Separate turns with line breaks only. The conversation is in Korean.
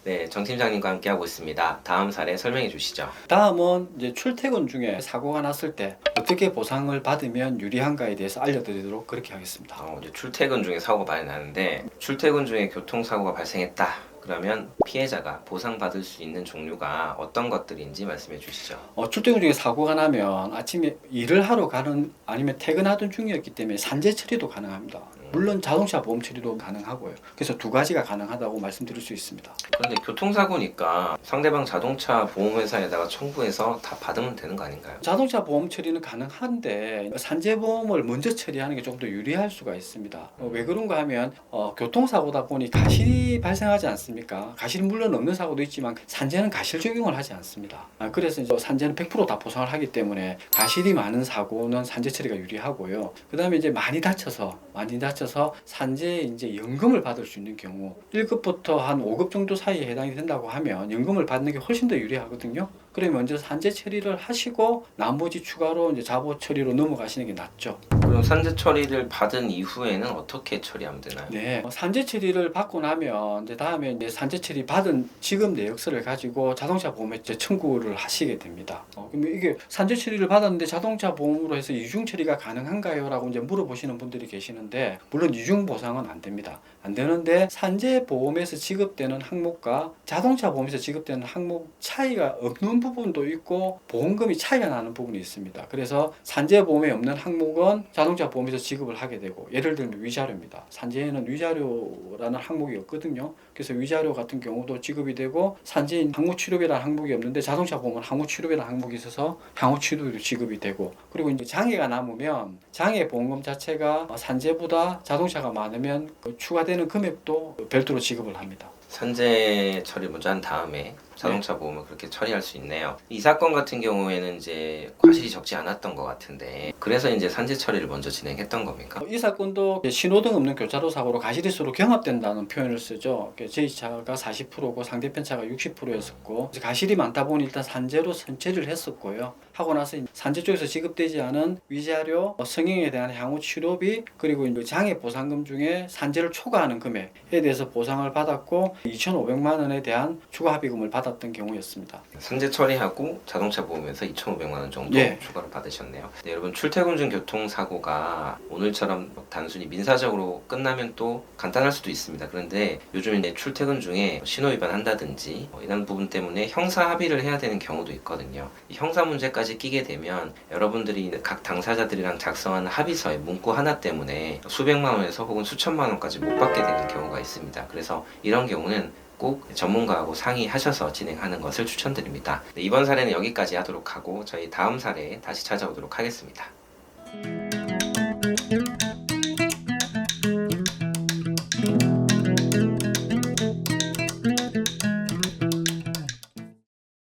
네, 정 팀장님과 함께하고 있습니다. 다음 사례 설명해 주시죠.
다음은 이제 출퇴근 중에 사고가 났을 때 어떻게 보상을 받으면 유리한가에 대해서 알려드리도록 그렇게 하겠습니다.
이제 출퇴근 중에 사고가 많이 나는데 출퇴근 중에 교통사고가 발생했다. 그러면 피해자가 보상받을 수 있는 종류가 어떤 것들인지 말씀해 주시죠.
출퇴근 중에 사고가 나면 아침에 일을 하러 가는 아니면 퇴근하던 중이었기 때문에 산재 처리도 가능합니다. 물론 자동차 보험 처리도 가능하고요. 그래서 두 가지가 가능하다고 말씀드릴 수 있습니다.
그런데 교통사고니까 상대방 자동차 보험회사에다가 청구해서 다 받으면 되는 거 아닌가요?
자동차 보험 처리는 가능한데 산재보험을 먼저 처리하는 게 좀 더 유리할 수가 있습니다. 왜 그런가 하면 교통사고다 보니 가실이 발생하지 않습니까? 가실이 물론 없는 사고도 있지만 산재는 가실 적용을 하지 않습니다. 그래서 이제 산재는 100% 다 보상을 하기 때문에 가실이 많은 사고는 산재 처리가 유리하고요. 그 다음에 이제 많이 다쳐서 산재에 이제 연금을 받을 수 있는 경우 1급부터 한 5급 정도 사이에 해당이 된다고 하면 연금을 받는 게 훨씬 더 유리하거든요. 그러면 먼저 산재 처리를 하시고 나머지 추가로 이제 자보 처리로 넘어가시는 게 낫죠.
그럼 산재 처리를 받은 이후에는 어떻게 처리하면 되나요?
네, 산재 처리를 받고 나면 이제 다음에 이제 산재 처리 받은 지급 내역서를 가지고 자동차 보험에 이제 청구를 하시게 됩니다. 그러면 이게 산재 처리를 받았는데 자동차 보험으로 해서 이중 처리가 가능한가요?라고 이제 물어보시는 분들이 계시는데 물론 이중 보상은 안 됩니다. 안 되는데 산재 보험에서 지급되는 항목과 자동차 보험에서 지급되는 항목 차이가 없는 부분도 있고 보험금이 차이가 나는 부분이 있습니다. 그래서 산재 보험에 없는 항목은 자동차 보험에서 지급을 하게 되고 예를 들면 위자료입니다. 산재에는 위자료라는 항목이 없거든요. 그래서 위자료 같은 경우도 지급이 되고 산재인 항목치료비라는 항목이 없는데 자동차 보험은 항목치료비라는 항목이 있어서 항목치료비도 지급이 되고 그리고 이제 장애가 남으면 장애 보험금 자체가 산재보다 자동차가 많으면 그 추가되는 금액도 별도로 지급을 합니다.
산재 처리 먼저 한 다음에 자동차 보험을 그렇게 처리할 수 있네요. 이 사건 같은 경우에는 이제 과실이 적지 않았던 것 같은데 그래서 이제 산재 처리를 먼저 진행했던 겁니까?
이 사건도 신호등 없는 교차로 사고로 가실이 서로 경합된다는 표현을 쓰죠. 저희 차가 40%고 상대편 차가 60%였었고 가실이 많다 보니 일단 산재로 선처리를 했었고요. 하고 나서 산재 쪽에서 지급되지 않은 위자료, 성형에 대한 향후 치료비 그리고 장애 보상금 중에 산재를 초과하는 금액에 대해서 보상을 받았고 2,500만 원에 대한 추가 합의금을 받았던 경우였습니다.
산재 처리하고 자동차 보험에서 2,500만 원 정도 추가로 받으셨네요. 네, 여러분 출퇴근 중 교통사고가 오늘처럼 단순히 민사적으로 끝나면 또 간단할 수도 있습니다. 그런데 요즘 이제 출퇴근 중에 신호 위반한다든지 이런 부분 때문에 형사 합의를 해야 되는 경우도 있거든요. 이 형사 문제까지 끼게 되면 여러분들이 각 당사자들이랑 작성하는 합의서의 문구 하나 때문에 수백만 원에서 혹은 수천만 원까지 못 받게 되는 경우가 있습니다. 그래서 이런 경우는 꼭 전문가하고 상의하셔서 진행하는 것을 추천드립니다. 네, 이번 사례는 여기까지 하도록 하고 저희 다음 사례에 다시 찾아오도록 하겠습니다.